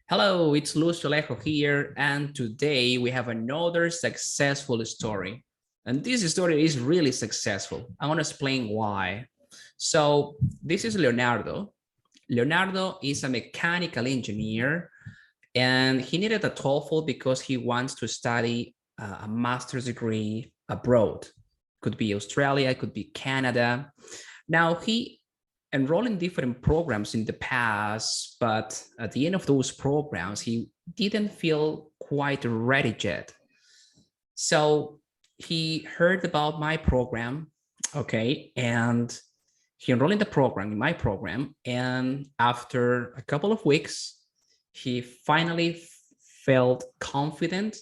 Hello, it's Lucio here, and today we have another successful story. And this story is really successful. I want to explain why. So this is Leonardo. Leonardo is a mechanical engineer, and he needed a TOEFL because he wants to study a master's degree abroad. Could be Australia, could be Canada. Now he enrolled in different programs in the past, but at the end of those programs, he didn't feel quite ready yet. So he heard about my program, okay, and he enrolled in the program, in my program, and after a couple of weeks, he finally felt confident,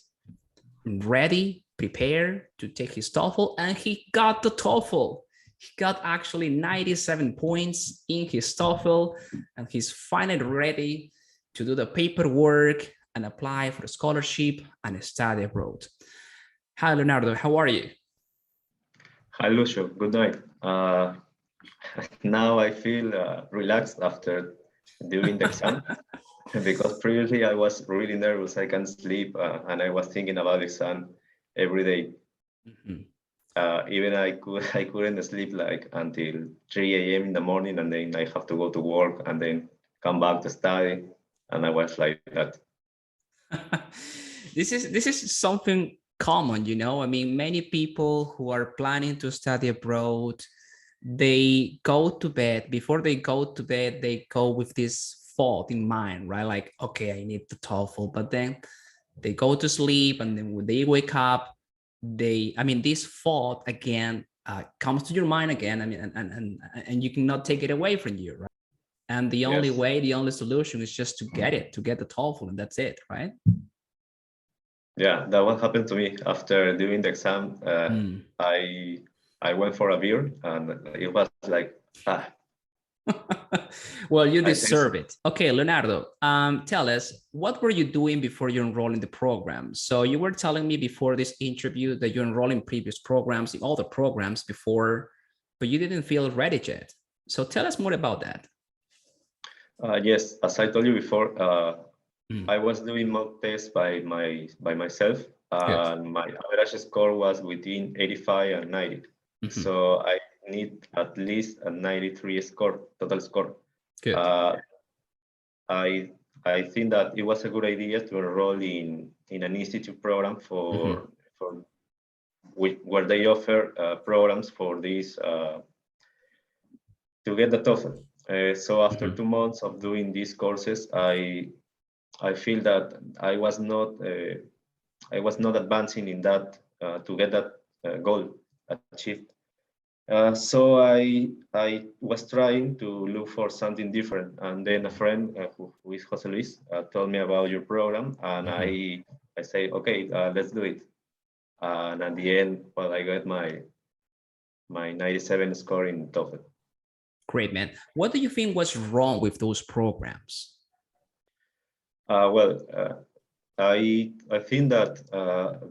ready, prepared to take his TOEFL, and he got the TOEFL. He got actually 97 points in his TOEFL, and he's finally ready to do the paperwork and apply for a scholarship and study abroad. Hi, Leonardo. How are you? Hi, Lucio. Good night. Now I feel relaxed after doing the exam because previously I was really nervous. I can't sleep and I was thinking about the exam every day. Mm-hmm. Even I couldn't sleep like until 3 a.m. in the morning, and then I have to go to work and then come back to study, and I was like that. This is something common, you know. I mean, many people who are planning to study abroad, they go to bed. Before they go to bed, they go with this thought in mind, right? Like, okay, I need the TOEFL, but then they go to sleep, and then when they wake up, this thought again comes to your mind again. I mean, and you cannot take it away from you, right? And the only way, the only solution is just to get the TOEFL, and that's it, right? Yeah, that what happened to me after doing the exam. I went for a beer, and it was like, Well, you deserve it. Okay, Leonardo, tell us, what were you doing before you enrolled in the program? So you were telling me before this interview that you enrolled in previous programs, in all the programs before, but you didn't feel ready yet. So tell us more about that. Yes, as I told you before, I was doing mock tests by myself, and my average score was within 85 and 90. Mm-hmm. So I need at least a 93 total score. Good. I think that it was a good idea to enroll in an institute program for where they offer programs for this to get the TOEFL. So after 2 months of doing these courses, I feel that I was not advancing in that to get that goal achieved. So I was trying to look for something different, and then a friend who is Jose Luis told me about your program, and I say, okay, let's do it. And at the end, well, I got my 97 score in TOEFL. Great, man. What do you think was wrong with those programs? I think that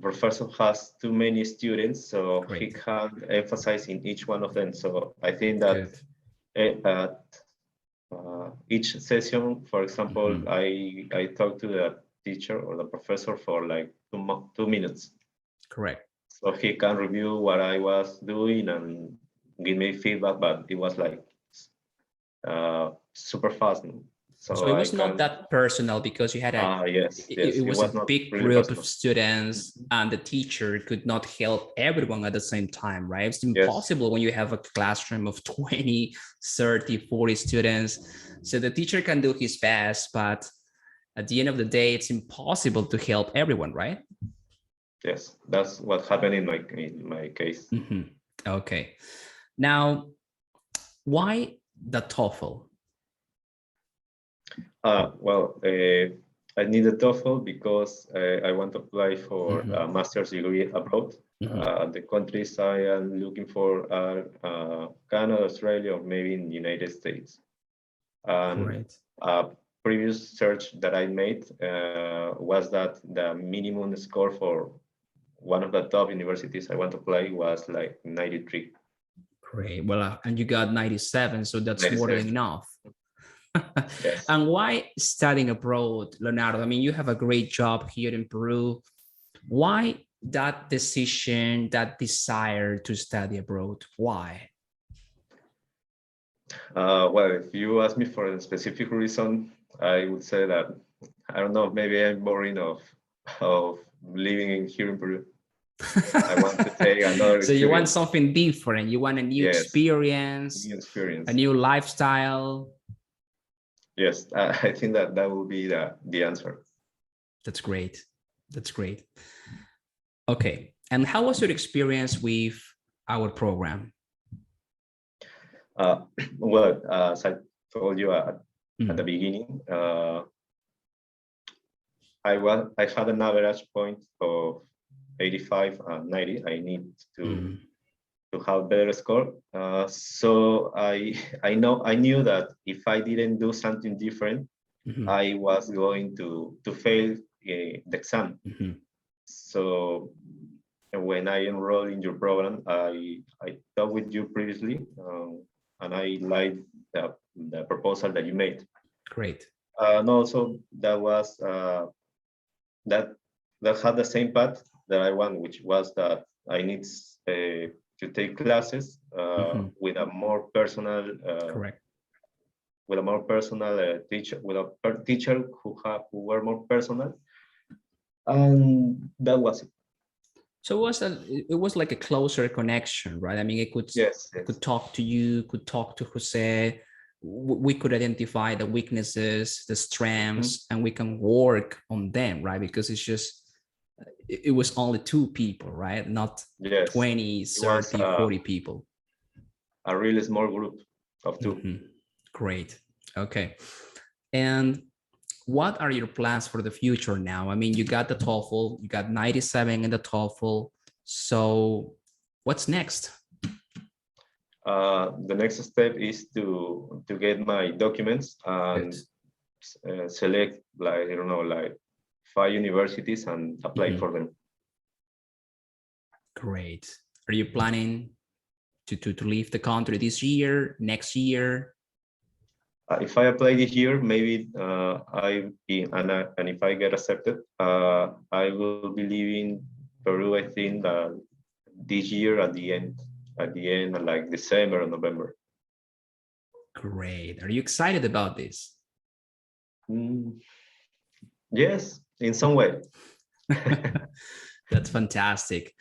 professor has too many students, so he can't emphasize in each one of them. So I think that each session, for example, I talk to the teacher or the professor for like 2 minutes. Correct. So he can review what I was doing and give me feedback, but it was like super fast. So it was not that personal because you had it was a big group of students, and the teacher could not help everyone at the same time, right? It's impossible when you have a classroom of 20, 30, 40 students. So the teacher can do his best, but at the end of the day, it's impossible to help everyone, right? Yes, that's what happened in my case. Okay. Now, why the TOEFL? I need a TOEFL because I want to apply for a master's degree abroad. The countries I am looking for are Canada, Australia, or maybe in the United States. Previous search that I made was that the minimum score for one of the top universities I want to apply was like 93. Great. Well, and you got 97, so that's 97. More than enough. Yes. And why studying abroad, Leonardo? I mean, you have a great job here in Peru. Why that decision, that desire to study abroad? Why? Well, if you ask me for a specific reason, I would say that, I don't know, maybe I'm boring of living here in Peru. I want to take another So you want experience. something different. You want a new Yes, experience, new experience. a new lifestyle. Yes, I think that that will be the answer. That's great. That's great. Okay. And how was your experience with our program? Well, as I told you at the beginning, I had an average point of 85 and 90. I need to have better score. So I knew that if I didn't do something different, I was going to fail the exam. So when I enrolled in your program, I talked with you previously, and I liked the proposal that you made. Great. And also that was that had the same path that I want, which was that I need to take classes with a more personal, correct, with a more personal teacher, with a teacher who were more personal, and that was it. So it was like a closer connection, right? I mean, it could Yes. could talk to you, could talk to Jose. We could identify the weaknesses, the strengths, and we can work on them, right? Because it's just, it was only 2 people, right? Not 20, 30, 40 people. A really small group of 2. Great. Okay. And what are your plans for the future now? I mean, you got the TOEFL, you got 97 in the TOEFL. So what's next? The next step is to get my documents and select, like, I don't know, like 5 universities and apply for them. Great. Are you planning to leave the country this year, next year? If I apply this year, maybe and if I get accepted, I will be leaving Peru, I think, this year at the end, like December or November. Great. Are you excited about this? Yes, in some way. That's fantastic.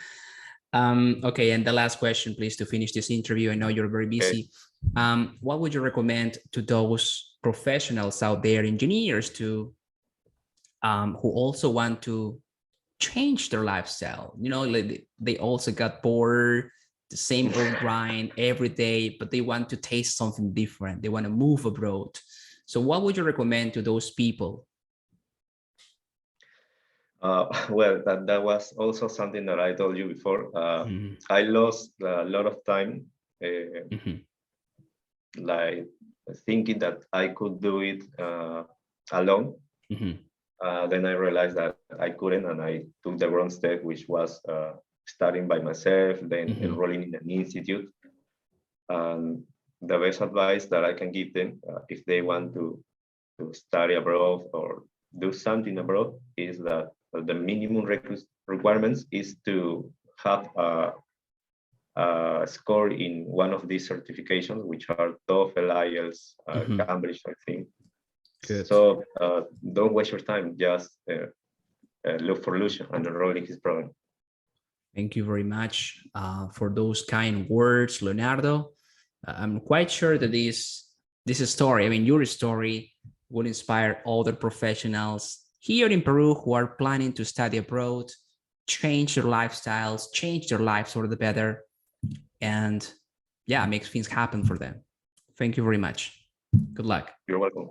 Okay, and the last question, please, to finish this interview. I know you're very busy. What would you recommend to those professionals out there, engineers, to who also want to change their lifestyle? You know, like they also got bored, the same old grind every day, but they want to taste something different. They want to move abroad. So what would you recommend to those people? Well, that was also something that I told you before. I lost a lot of time, like thinking that I could do it alone. Then I realized that I couldn't, and I took the wrong step, which was studying by myself, then enrolling in an institute. And the best advice that I can give them, if they want to study abroad or do something abroad, is that the minimum requirements is to have a score in one of these certifications, which are TOEFL, IELTS, Cambridge, I think. Good. So don't waste your time. Just look for Lucio and enroll in his program. Thank you very much for those kind words, Leonardo. I'm quite sure that this story, I mean, your story, will inspire other professionals here in Peru who are planning to study abroad, change their lifestyles, change their lives for the better, and yeah, make things happen for them. Thank you very much. Good luck. You're welcome.